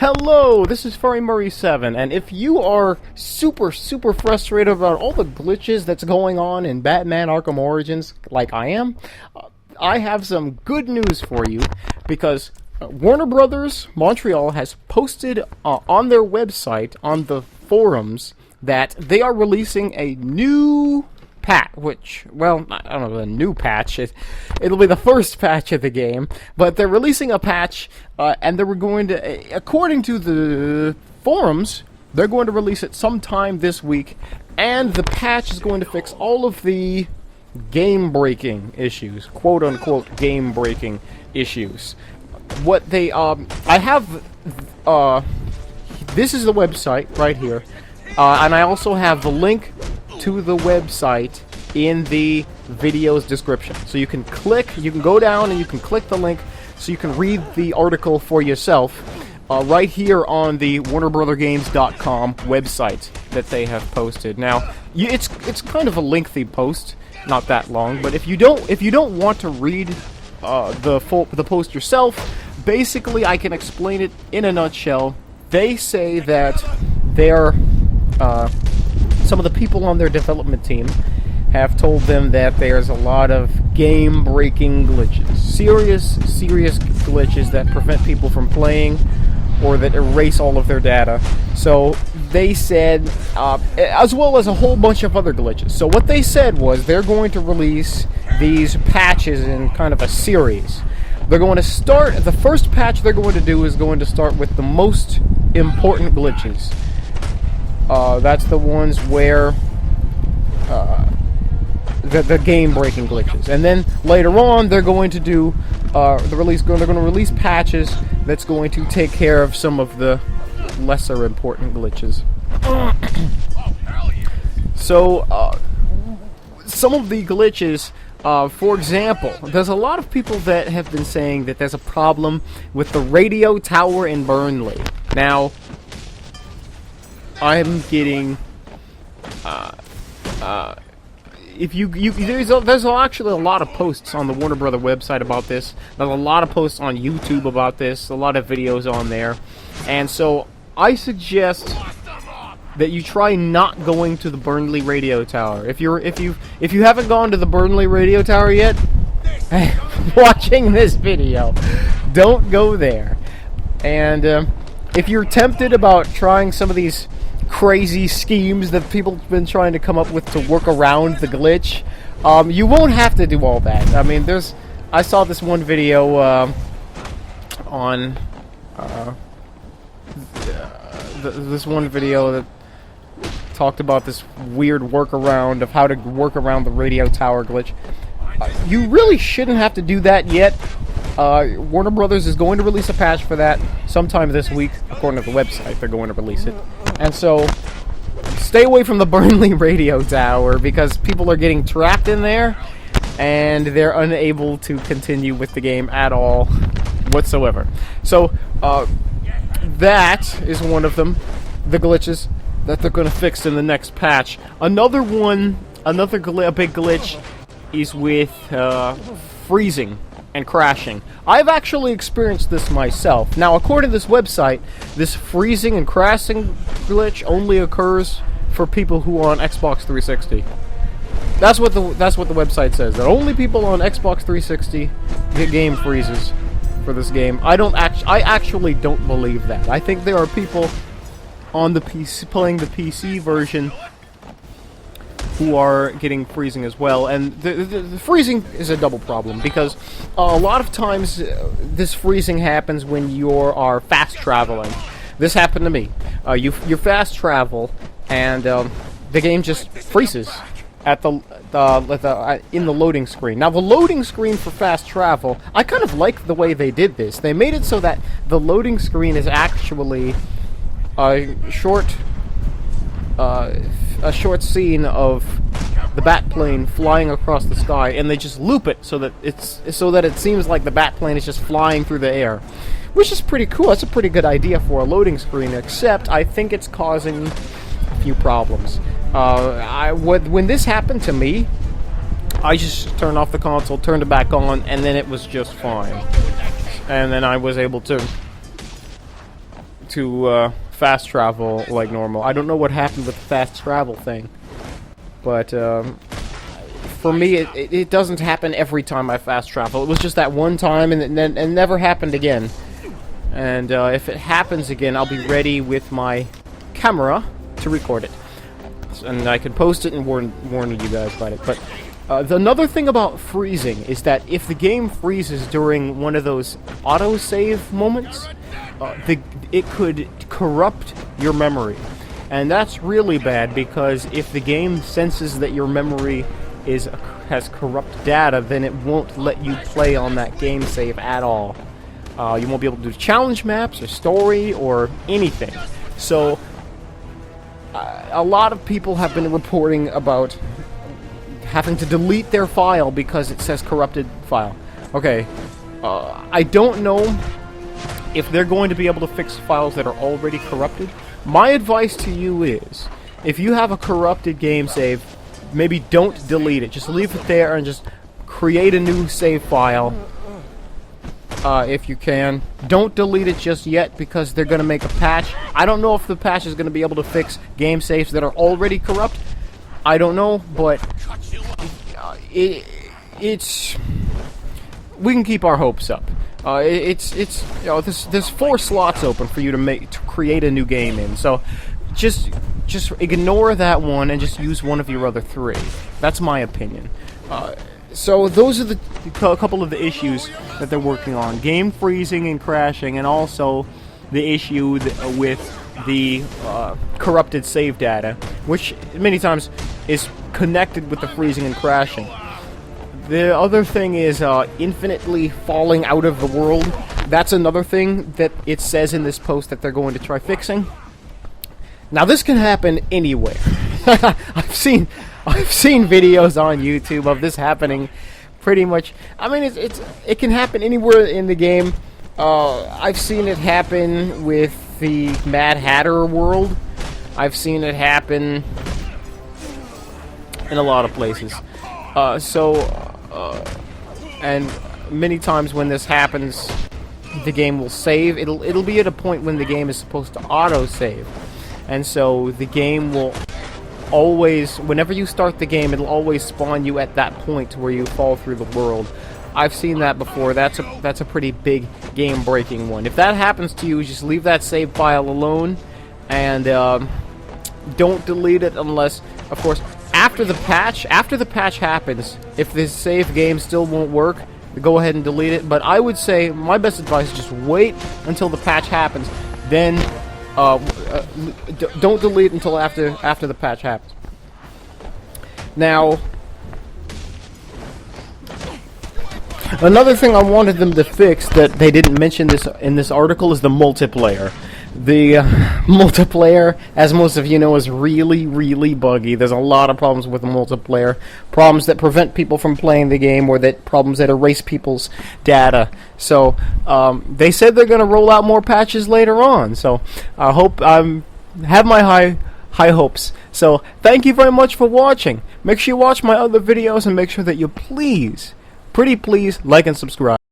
Hello, this is Furry Murray 7, and if you are super frustrated about all the glitches that's going on in Batman Arkham Origins, like I am, I have some good news for you, because Warner Brothers Montreal has posted on their website, on the forums, that they are releasing a new patch, which, well, I don't know, a new patch. It'll be the first patch of the game, but they're releasing a patch, and they were going to, according to the forums, they're going to release it sometime this week, and the patch is going to fix all of the game-breaking issues, quote-unquote game-breaking issues. What they, I have, this is the website right here, and I also have the link to the website in the video's description. So you can go down and you can click the link so you can read the article for yourself right here on the WarnerBrotherGames.com website that they have posted. Now, it's kind of a lengthy post, not that long, but if you don't want to read the post yourself, basically I can explain it in a nutshell. They say that they're some of the people on their development team have told them that there's a lot of game-breaking glitches. Serious glitches that prevent people from playing or that erase all of their data. So they said, as well as a whole bunch of other glitches. So what they said was they're going to release these patches in kind of a series. They're going to start, the first patch they're going to do is going to start with the most important glitches. That's the ones where the game-breaking glitches, and then later on they're going to do they're going to release patches that's going to take care of some of the lesser important glitches. So some of the glitches, for example, there's a lot of people that have been saying that there's a problem with the radio tower in Burnley. Now, I'm getting, there's actually a lot of posts on the Warner Brother website about this. There's a lot of posts on YouTube about this, a lot of videos on there, and so I suggest that you try not going to the Burnley radio tower. If you haven't gone to the Burnley radio tower yet, watching this video, don't go there. And if you're tempted about trying some of these crazy schemes that people have been trying to come up with to work around the glitch, you won't have to do all that. I mean, I saw this one video on this one video that talked about this weird workaround of how to work around the radio tower glitch. You really shouldn't have to do that yet. Warner Brothers is going to release a patch for that sometime this week. According to the website, they're going to release it. And so, stay away from the Burnley radio tower, because people are getting trapped in there, and they're unable to continue with the game at all, whatsoever. So, that is one of them, the glitches that they're going to fix in the next patch. Another big glitch is with freezing and crashing. I've actually experienced this myself. Now, according to this website, this freezing and crashing glitch only occurs for people who are on Xbox 360. That's what the website says. That only people on Xbox 360 get game freezes for this game. I actually don't believe that. I think there are people on the PC playing the PC version who are getting freezing as well, and the freezing is a double problem, because a lot of times this freezing happens when you are fast traveling. This happened to me. You fast travel, and the game just freezes at in the loading screen. Now, the loading screen for fast travel, I kind of like the way they did this. They made it so that the loading screen is actually a short scene of the bat plane flying across the sky, and they just loop it so that it seems like the bat plane is just flying through the air, which is pretty cool. That's a pretty good idea for a loading screen, except I think it's causing a few problems. When this happened to me, I just turned off the console, turned it back on, and then it was just fine. And then I was able to to fast travel like normal. I don't know what happened with the fast travel thing, but for me, it doesn't happen every time I fast travel. It was just that one time, and then it never happened again. And if it happens again, I'll be ready with my camera to record it, and I can post it and warn you guys about it. But another thing about freezing is that if the game freezes during one of those autosave moments, it could corrupt your memory. And that's really bad, because if the game senses that your memory has corrupt data, then it won't let you play on that game save at all. You won't be able to do challenge maps or story or anything. So a lot of people have been reporting about having to delete their file because it says corrupted file. Okay, I don't know if they're going to be able to fix files that are already corrupted. My advice to you is, if you have a corrupted game save, maybe don't delete it. Just leave it there and just create a new save file if you can. Don't delete it just yet, because they're going to make a patch. I don't know if the patch is going to be able to fix game saves that are already corrupt. I don't know, but it's we can keep our hopes up. There's 4 slots open for you to create a new game in. So just ignore that one and just use one of your other 3. That's my opinion. So those are a couple of the issues that they're working on: game freezing and crashing, and also the issue with the corrupted save data, which many times is connected with the freezing and crashing. The other thing is infinitely falling out of the world. That's another thing that it says in this post that they're going to try fixing. Now, this can happen anywhere. I've seen videos on YouTube of this happening pretty much. I mean, it can happen anywhere in the game. I've seen it happen with the Mad Hatter world. I've seen it happen in a lot of places. And many times when this happens, the game will save. It'll be at a point when the game is supposed to auto-save. And so the game will always, whenever you start the game, it'll always spawn you at that point where you fall through the world. I've seen that before. That's a pretty big game-breaking one. If that happens to you, just leave that save file alone, and don't delete it unless, of course, after the patch happens, if this save game still won't work, go ahead and delete it. But I would say my best advice is just wait until the patch happens, then don't delete until after the patch happens. Now, another thing I wanted them to fix that they didn't mention in this article is the multiplayer. The multiplayer, as most of you know, is really, really buggy. There's a lot of problems with the multiplayer. Problems that prevent people from playing the game, or problems that erase people's data. So, they said they're going to roll out more patches later on. So, I hope have my high hopes. So, thank you very much for watching. Make sure you watch my other videos, and make sure that you please, pretty please, like and subscribe.